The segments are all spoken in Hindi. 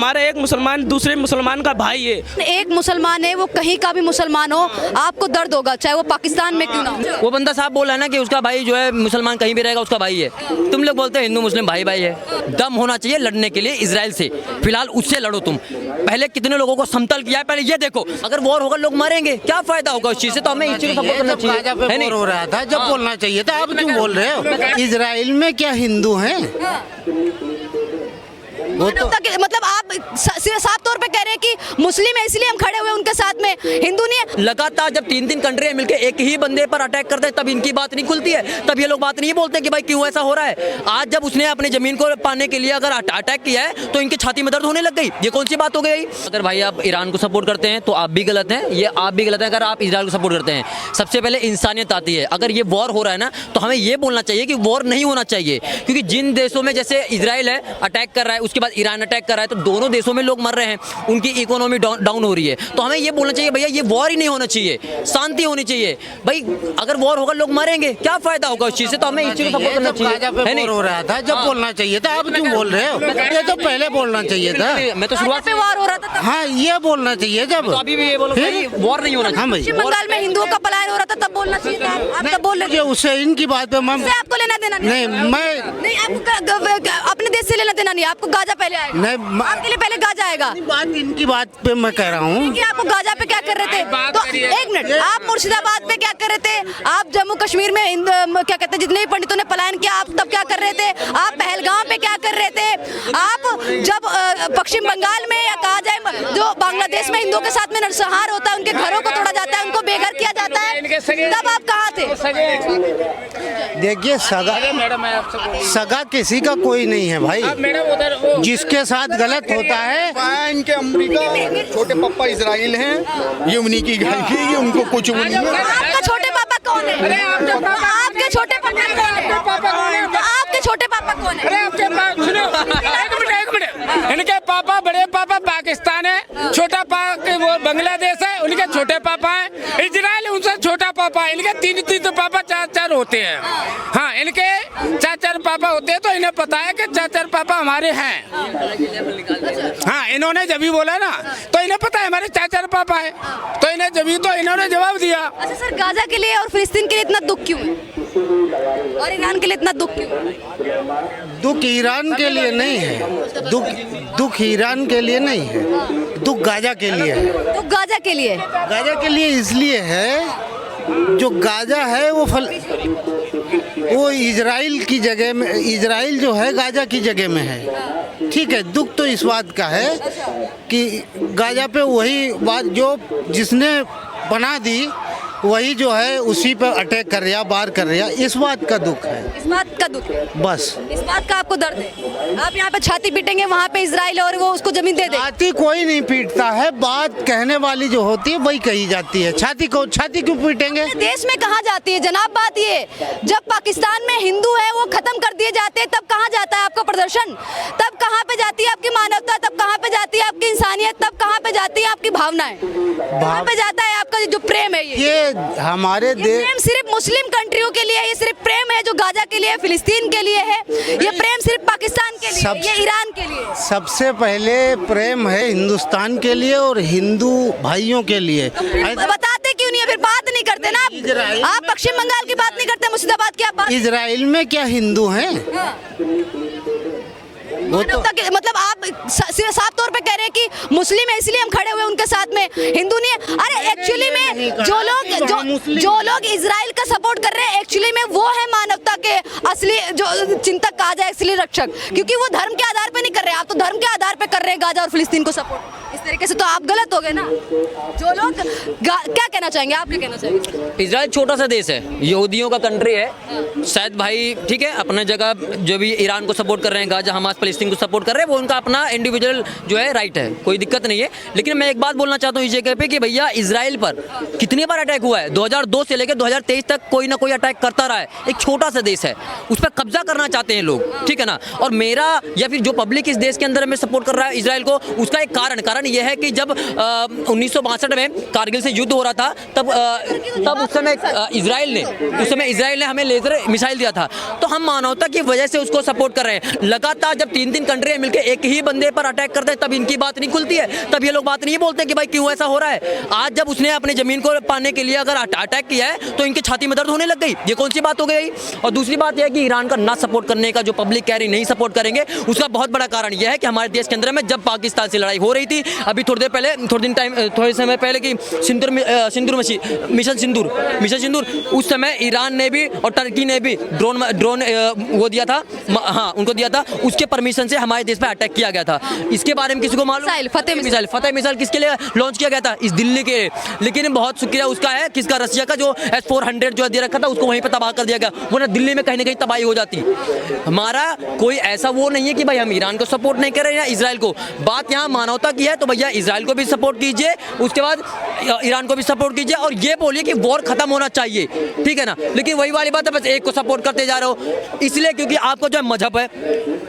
हमारा एक मुसलमान दूसरे मुसलमान का भाई है। एक मुसलमान है, वो कहीं का भी मुसलमान हो, आपको दर्द होगा, चाहे वो पाकिस्तान में क्यों ना हो। वो बंदा साहब बोला है ना कि उसका भाई जो है मुसलमान कहीं भी रहेगा उसका भाई है। तुम लोग बोलते हैं हिंदू मुस्लिम भाई भाई है। दम होना चाहिए लड़ने के लिए इजराइल से। फिलहाल उससे लड़ो तुम। पहले कितने लोगों को समतल किया है, पहले ये देखो। अगर वॉर होगा लोग मरेंगे, क्या फायदा होगा उस चीज से? तो हमें इस चीज को सपोर्ट करना चाहिए, है नहीं? हो रहा था जब बोलना चाहिए था, आप क्यों बोल रहे हो? इजराइल में क्या हिंदू हैं? वो तो मतलब आप साफ तौर पे कह रहे हैं कि मुस्लिम है इसलिए हम खड़े हुए उनके साथ में, हिंदू नहीं है। लगातार जब 3-3 कंट्री मिलकर एक ही बंदे पर अटैक करते हैं तब इनकी बात नहीं खुलती है, तब ये लोग बात नहीं बोलते कि भाई क्यों ऐसा हो रहा है। आज जब उसने अपनी जमीन को पाने के लिए अगर अटैक किया है तो इनकी छाती में दर्द होने लग गई। ये कौन सी बात हो गई? अगर भाई आप ईरान को सपोर्ट करते हैं तो आप भी गलत हैं, ये आप भी गलत हैं अगर आप इजराइल को सपोर्ट करते हैं। सबसे पहले इंसानियत आती है। अगर ये वॉर हो रहा है ना तो हमें ये बोलना चाहिए कि वॉर नहीं होना चाहिए, क्योंकि जिन देशों में जैसे इजराइल है अटैक कर रहा है, उसके बाद ईरान अटैक कर रहा है, तो दोनों देशों में लोग मर रहे हैं, उनकी इकोनॉमी डाउन हो रही है। तो हमें ये बोलना चाहिए भैया ये वॉर ही नहीं होना चाहिए, शांति होनी चाहिए। भाई अगर वॉर होगा लोग मरेंगे, क्या फायदा होगा उस चीज से? तो हमें इस चीज को सपोर्ट करना चाहिए, है नहीं? हो रहा था जब बोलना चाहिए था, आप क्यों बोल रहे हो? ये तो पहले बोलना चाहिए था। मैं तो शुरुआत पे वॉर हो रहा था, हाँ, ये बोलना चाहिए जब। तो अभी भी ये बोलो वॉर नहीं होना चाहिए। पश्चिम बंगाल में हिंदुओं का पलायन हो रहा था तब बोलना चाहिए था। आप तब बोल रहे उससे इनकी बात पे मैं आपको लेना देना नहीं, मैं नहीं, आपको अपने देश से लेना देना नहीं, आपको गाजा पहले आएगा। नहीं, आपके लिए पहले गाजा आएगा। बात इनकी बात पे मैं कह रहा हूँ कि आपको गाजा पे क्या कर रहे थे? तो एक मिनट, आप मुर्शिदाबाद पे क्या कर रहे थे? आप जम्मू कश्मीर में क्या कहते हैं जितने भी पंडितों ने पलायन किया, आप तब क्या कर रहे थे? आप पहलगाम पे क्या कर रहे थे? आप जब पश्चिम बंगाल में या कहा जाए जो बांग्लादेश में हिंदुओं के साथ में नरसंहार होता है, उनके घरों को तोड़ा जाता है, उनको बेघर किया जाता है, तब आप कहाँ थे? देखिए, सगा किसी का कोई नहीं है भाई। जिसके साथ गलत होता है इनके अमेरिका छोटे पापा इजराइल हैं, ये उन्हीं की घर की, ये उनको कुछ नहीं है। आपका छोटे पापा कौन है? आपके छोटे पापा कौन है? आपके छोटे पापा कौन है? अरे आपके सुनो, एक मिनट, इनके पापा बड़े पापा पाकिस्तान है, छोटा पापा वो बांग्लादेश है, उनके छोटे पापा है इजराइल, उनसे छोटा पापा है। इनके तीन तो पापा 4 होते हैं। हाँ, इनके 4 पापा होते हैं, तो इन्हें पता है कि 4 पापा हमारे हैं। हाँ, इन्होंने जब भी बोला ना तो इन्हें पता है हमारे 4 पापा है, तो इन्हें जब तो इन्होंने जवाब दिया। अच्छा सर, गाजा के लिए और फिलिस्तीन के लिए इतना दुख क्यों है और ईरान के लिए इतना दुख क्यों? दुख ईरान के लिए नहीं है, दुख ईरान के लिए नहीं है, दुख गाजा के लिए है। दुख गाजा के लिए? गाजा के लिए इसलिए है, जो गाजा है वो इजराइल की जगह में, इजराइल जो है गाजा की जगह में है। ठीक है, दुख तो इस बात का है कि गाजा पे वही बात जो जिसने बना दी वही जो है उसी पर अटैक कर रहा, वार कर रहा, इस बात का दुख है। इस बात का दुख है बस, इस बात का आपको दर्द है। आप यहाँ पे छाती पीटेंगे, वहाँ पे इजराइल और वो उसको जमीन दे दे। छाती कोई नहीं पीटता है, बात कहने वाली जो होती है वही कही जाती है। छाती क्यों पीटेंगे? देश में कहाँ जाती है जनाब बात ये? जब पाकिस्तान में हिंदू है वो खत्म कर दिए जाते हैं, तब कहाँ जाता है आपका प्रदर्शन? तब कहाँ पे जाती है आपकी मानवता? तब कहाँ पे जाती है आपकी इंसानियत? तब कहाँ पे जाती है आपकी भावनाएं? कहाँ पे जाता है आपका जो प्रेम है? ये हमारे देश प्रेम सिर्फ मुस्लिम कंट्रियों के लिए है, ये सिर्फ प्रेम है जो गाजा के लिए, फिलिस्तीन के लिए है। ये प्रेम सिर्फ पाकिस्तान के लिए, ये ईरान के लिए। सबसे पहले प्रेम है हिंदुस्तान के लिए और हिंदू भाइयों के लिए। बताते क्यों नहीं है? फिर बात नहीं करते ना आप पश्चिम बंगाल की बात नहीं करते, मुर्शिदाबाद की आप बात। इजराइल में क्या हिंदू हैं? वो तो मतलब आप साफ तौर पे कह रहे हैं कि मुस्लिम है इसलिए हम खड़े हुए उनके साथ में, हिंदू नहीं है। अरे एक्चुअली में जो लोग इजराइल का सपोर्ट कर रहे हैं एक्चुअली में वो है मानवता के असली जो चिंतक कहा जाए, असली रक्षक, क्योंकि वो धर्म के आधार पे नहीं कर रहे। आप तो धर्म के आधार पे कर रहे हैं गाजा और फिलिस्तीन को सपोर्ट। इस तरीके से तो आप गलत हो गए ना। जो लोग क्या कहना चाहेंगे, आप क्या कहना चाहेंगे? इजराइल छोटा सा देश है, यहूदियों का कंट्री है। शायद भाई ठीक है, अपने जगह जो भी ईरान को सपोर्ट कर रहे हैं, गाजा हमास फिलिस्तीन को सपोर्ट कर रहे हैं, वो उनका अपना इंडिविजुअल जो है राइट है, कोई दिक्कत नहीं है। लेकिन मैं एक बात बोलना चाहता हूँ इस जगह पे कि भैया इजराइल पर कितनी बार अटैक हुआ है? 2002 से लेकर 2023 तक कोई ना कोई अटैक करता रहा है। एक छोटा सा देश है, उस पर कब्जा करना चाहते हैं लोग, ठीक है ना। और मेरा या फिर जो पब्लिक इस देश के अंदर में सपोर्ट कर रहा है इसराइल को, उसका एक कारण यह है कि जब 1962 में कारगिल से युद्ध हो रहा था, तब उस समय इसराइल ने हमें लेजर मिसाइल दिया था, तो हम मानवता की वजह से उसको सपोर्ट कर रहे हैं। लगातार जब 3 कंट्री मिलकर एक ही बंदे पर अटैक करते हैं, तब इनकी बात नहीं खुलती है, तब ये लोग बात नहीं बोलते कि भाई क्यों ऐसा हो रहा है। आज जब उसने अपनी जमीन को पाने के लिए अगर अटैक किया है तो इनकी छाती में दर्द होने लग गई। ये कौन सी बात हो गई? और दूसरी बात यह है कि ईरान का ना सपोर्ट करने का जो पब्लिक कह रही नहीं सपोर्ट करेंगे, उसका बहुत बड़ा कारण यह है कि हमारे देश के अंदर में जब पाकिस्तान से लड़ाई हो रही थी, अभी थोड़े समय पहले की मिशन सिंदूर, उस समय ईरान ने भी और टर्की ने भी ड्रोन वो दिया था, हाँ उनको दिया था, उसके परमिशन से हमारे देश पर अटैक किया गया था। इसके बारे में किसी को मालूम? फतेह मिसाइल किसके लिए लॉन्च किया गया था? इस दिल्ली के। लेकिन बहुत शुक्रिया उसका है, किसका? रशिया का, जो S-400 जो दे रखा था उसको वहीं पर तबाह कर दिया गया, वो ना दिल्ली में कहीं ना कहीं तबाही हो जाती। हमारा कोई ऐसा वो नहीं है कि भाई हम ईरान को सपोर्ट नहीं कर रहे हैं या इसराइल को। बात यहाँ मानवता की है, तो भैया इसराइल को भी सपोर्ट कीजिए, उसके बाद ईरान को भी सपोर्ट कीजिए और ये बोलिए कि वॉर खत्म होना चाहिए, ठीक है ना। लेकिन वही वाली बात है, बस एक को सपोर्ट करते जा रहे हो, इसलिए क्योंकि आपको जो मजहब है,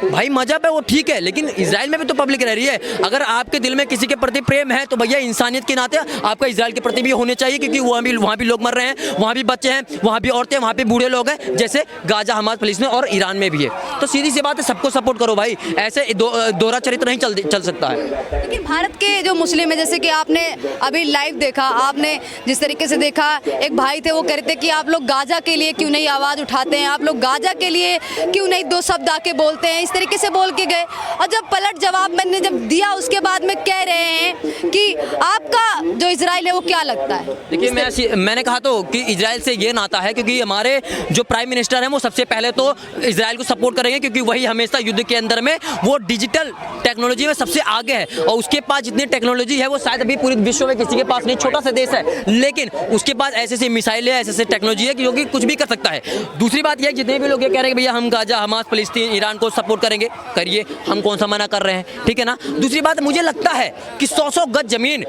भाई मजहब है वो ठीक है, लेकिन इसराइल में भी तो पब्लिक रह रही है। अगर आपके दिल में किसी के प्रति प्रेम है तो भैया इंसानियत के नाते आपका इसराइल के प्रति भी होने चाहिए, क्योंकि वहाँ भी लोग मर रहे हैं, वहाँ भी बच्चे हैं, वहाँ भी औरतें, वहाँ भी बूढ़े लोग हैं, जैसे गाजा, हमास, फिलिस्तीन और ईरान में भी है। तो सीधी सी बात है, सबको सपोर्ट करो भाई, ऐसे दोहरा चरित्र नहीं चल सकता है। लेकिन भारत के जो मुस्लिम है, जैसे कि आपने अभी लाइव देखा, आपने जिस तरीके से देखा, एक भाई थे वो कह रहे थे कि आप लोग गाजा के लिए क्यों नहीं आवाज़ उठाते हैं, आप लोग गाजा के लिए क्यों नहीं 2 शब्द आके बोलते हैं, इस तरीके से बोल के गए। और जब पलट जवाब मैंने जब दिया, उसके बाद में कह रहे हैं कि आपका जो इजराइल है वो क्या लगता है? देखिए मैंने कहा तो कि इजराइल से ये नाता है, क्योंकि हमारे जो प्राइम मिनिस्टर हैं वो सबसे पहले तो इजराइल को सपोर्ट करेंगे, क्योंकि वही हमेशा युद्ध के अंदर में वो डिजिटल टेक्नोलॉजी में सबसे आगे है, और उसके पास जितनी टेक्नोलॉजी है वो शायद अभी पूरे विश्व में किसी के पास नहीं, छोटा सा देश है, लेकिन उसके पास ऐसे मिसाइल है, ऐसे टेक्नोलॉजी है कि जो कि कुछ भी कर सकता है। दूसरी बात यह, जितने भी लोग ये कह रहे हैं भैया हम गाजा, हमास, फिलिस्तीन, ईरान को सपोर्ट करेंगे, करिए, हम कौन सा मना कर रहे हैं, ठीक है ना। दूसरी बात, मुझे लगता है कि 100 गज जमीन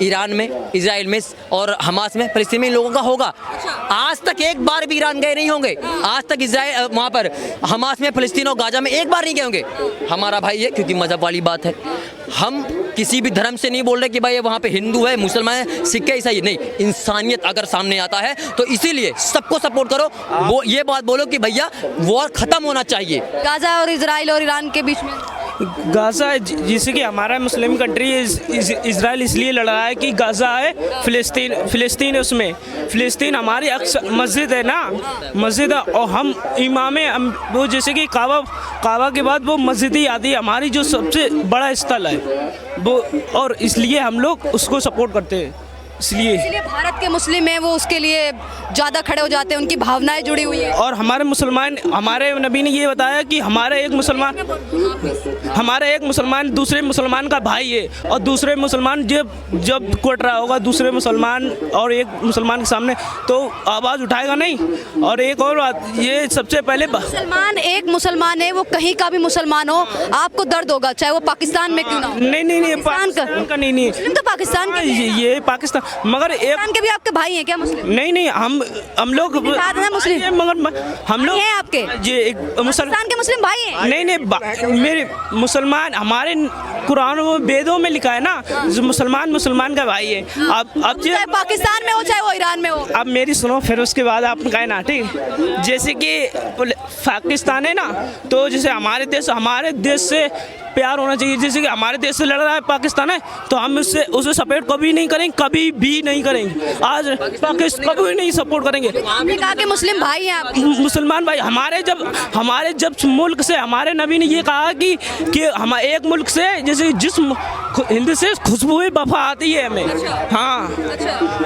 ईरान में, इजराइल में और हमास में, फिलिस्तीन में लोगों का होगा। आज तक एक बार भी ईरान गए नहीं होंगे, आज तक इजराइल वहाँ पर हमास में, फिलिस्तीन और गाजा में एक बार नहीं गए होंगे। हमारा भाई है, क्योंकि मजहब वाली बात है, हम किसी भी धर्म से नहीं बोल रहे कि भाई वहाँ पे हिंदू है, मुसलमान है, सिख है, ईसाई नहीं, इंसानियत अगर सामने आता है तो इसीलिए सबको सपोर्ट करो। वो ये बात बोलो कि भैया वॉर खत्म होना चाहिए। गाजा और इजराइल और ईरान के बीच में गाजा, जैसे कि हमारा मुस्लिम कंट्री इजराइल इसलिए लड़ रहा है कि गाजा है, फिलिस्तीन है, उसमें फिलिस्तीन हमारी मस्जिद है ना, मस्जिद है, और हम इमाम वो जैसे कि काबा के बाद वो मस्जिद ही आती है, हमारी जो सबसे बड़ा स्थल है वो, और इसलिए हम लोग उसको सपोर्ट करते हैं। इसलिए भारत के मुस्लिम हैं वो उसके लिए ज़्यादा खड़े हो जाते हैं, उनकी भावनाएं जुड़ी हुई है। और हमारे नबी ने ये बताया कि हमारा एक मुसलमान दूसरे मुसलमान का भाई है, और दूसरे मुसलमान जब कोट रहा होगा दूसरे मुसलमान और एक मुसलमान के सामने, तो आवाज़ उठाएगा नहीं। और एक और बात, ये सबसे पहले एक मुसलमान है, वो कहीं का भी मुसलमान हो, आपको दर्द होगा, चाहे वो पाकिस्तान में क्यों ना हो। नहीं पाकिस्तान का नहीं, तो पाकिस्तान का ये पाकिस्तान, मगर पाकिस्तान के भी आपके भाई हैं क्या मुस्लिम? नहीं, हम लोग मुस्लिम, मगर हम लोग हैं आपके, ये एक पाकिस्तान के मुस्लिम भाई हैं। नहीं, मेरे मुसलमान, हमारे कुरान में, वेदों में लिखा है ना, जो मुसलमान का भाई है। अब चाहे पाकिस्तान में हो चाहे वो ईरान में हो। अब मेरी सुनो, फिर उसके बाद आप कहें ना, ठीक। जैसे कि पाकिस्तान है ना, तो जैसे हमारे देश से प्यार होना चाहिए, जैसे कि हमारे देश से लड़ रहा है पाकिस्तान है, तो हम उसे सपोर्ट कभी नहीं करेंगे, कभी भी नहीं करेंगे। आज पाकिस्तान कभी नहीं सपोर्ट करेंगे। आपने कहा कि मुस्लिम भाई हैं आप, मुसलमान भाई हमारे जब मुल्क से, हमारे नबी ने ये कहा कि हम एक मुल्क से, जैसे जिस हिंद से खुशबू वफा आती है हमें। हाँ,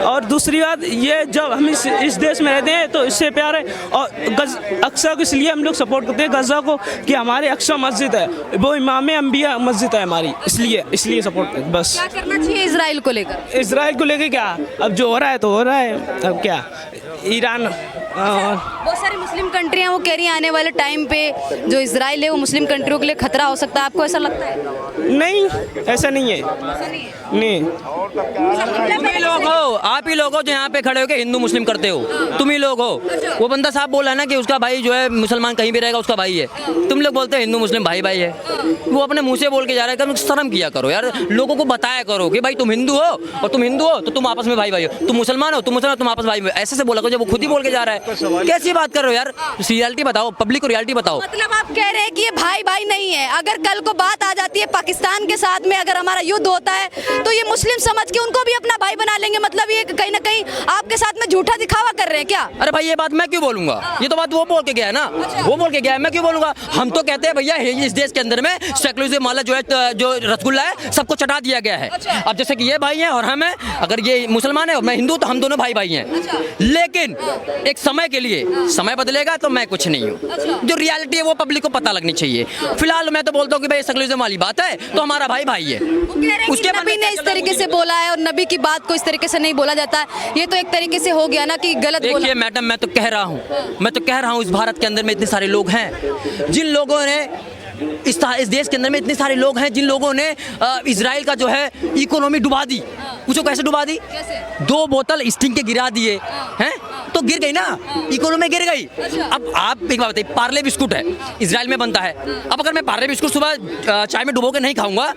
और दूसरी बात ये, जब हम इस देश में रहते हैं तो इससे प्यार है, और अक्सा को इसलिए हम लोग सपोर्ट करते हैं गजा को, कि हमारे अक्सा मस्जिद है, वो इमाम अंबिया मस्जिद है हमारी, इसलिए सपोर्ट करते। बस क्या करना चाहिए इजराइल को लेकर? क्या, अब जो हो रहा है तो हो रहा है, अब क्या, ईरान बहुत सारी मुस्लिम कंट्रियां वो कह रही हैं आने वाले टाइम पे जो इजराइल है वो मुस्लिम कंट्रियों के लिए खतरा हो सकता है, आपको ऐसा लगता है? नहीं, ऐसा नहीं है, नहीं। तुम ही लोग हो, आप ही लोग हो जो यहाँ पे खड़े होकर हिंदू मुस्लिम करते हो, तुम ही लोग हो। वो बंदा साहब बोला ना कि उसका भाई जो है मुसलमान कहीं भी रहेगा उसका भाई है, तुम लोग बोलते हो हिंदू मुस्लिम भाई भाई है। वो अपने मुंह से बोल के जा रहा है, कम शर्म किया करो यार, लोगों को बताया करो कि भाई तुम हिंदू हो और तुम हिंदू हो तो तुम आपस में भाई भाई हो, तुम मुसलमान हो तुम आपस भाई भाई, ऐसे से बोला करो। जब वो खुद ही बोल के जा रहा है, कैसी बात कर रहे हो यार? रियलिटी बताओ, पब्लिक को रियलिटी बताओ। मतलब आप कह रहे हैं कि ये भाई भाई नहीं है, अगर कल को बात आ जाती है पाकिस्तान के साथ में अगर हमारा युद्ध होता है तो ये मुस्लिम समझ के उनको भी अपना भाई बना लेंगे, मतलब ये कहीं ना कहीं आपके साथ में झूठा दिखावा कर रहे हैं क्या? अरे भाई ये बात मैं क्यों बोलूंगा, ये तो बात वो बोल के गया है ना, वो बोल के गया है, मैं क्यों बोलूंगा? हम तो कहते हैं भैया इस देश के अंदर में सेकुलरिज्म वाला जो है जो रसगुल्ला है सबको चटा दिया गया है। अब जैसे कि ये भाई हैं और हम हैं, अगर ये मुसलमान है और मैं हिंदू तो हम दोनों भाई भाई हैं। लेकिन एक समय के लिए समय बदलेगा तो मैं कुछ नहीं हूँ, जो रियलिटी है वो पब्लिक को पता लगनी चाहिए। फिलहाल मैं तो बोलता हूँ कि भाई सेकुलरिज्म वाली बात है तो हमारा भाई भाई है। उसके नबी ने इस तरीके से बोला है और नबी की बात को इस तरीके से नहीं बोला जाता है, ये तो एक तरीके से हो गया ना कि गलत बोला। देखिए मैडम, मैं तो कह रहा हूँ इस भारत के अंदर में इतने सारे लोग हैं जिन लोगों ने इस देश के अंदर में इतने सारे लोग हैं जिन लोगों ने इजराइल का जो है इकोनॉमी डुबा दी। पूछो कैसे डुबा दी? 2 बोतल स्टिंग के गिरा दिए हैं तो गिर गई ना, इकोनॉमी गिर गई। अब आप एक बात बताइए, पार्ले बिस्कुट है इजराइल में बनता है, अब अगर मैं पार्ले बिस्कुट सुबह चाय में डुबो के नहीं खाऊंगा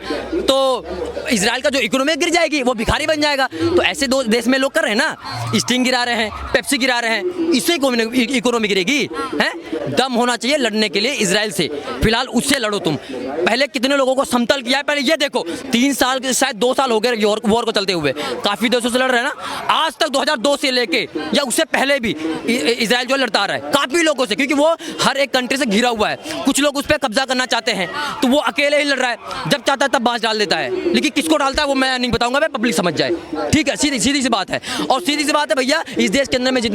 तो इजराइल का जो इकोनॉमी गिर जाएगी, वो भिखारी बन जाएगा। तो ऐसे 2 देश में लोग कर रहे हैं ना, स्टिंग गिरा रहे हैं, पेप्सी गिरा रहे हैं, इससे इकोनॉमी गिरेगी हैं? दम होना चाहिए लड़ने के लिए इजराइल से, फिलहाल उससे लड़ो तुम। पहले कितने लोगों को समतल किया है, पहले ये देखो 3 साल शायद 2 साल हो गए वॉर को चलते हुए, काफी देशों से लड़ रहे हैं ना। आज तक 2002 से लेके या उससे पहले भी इजराइल जो लड़ता रहा है काफी लोगों से, क्योंकि वो हर एक कंट्री से घिरा हुआ है। कुछ लोग उस पर कब्जा करना चाहते हैं तो वो अकेले ही लड़ रहा है, जब चाहता है तब बांस डाल देता है, लेकिन किसको डालता है वो मैं नहीं बताऊंगा, मैं पब्लिक समझ जाए। ठीक है, सीधी सी बात है। और सीधी सी बात है भैया, इस देश के अंदर में जितने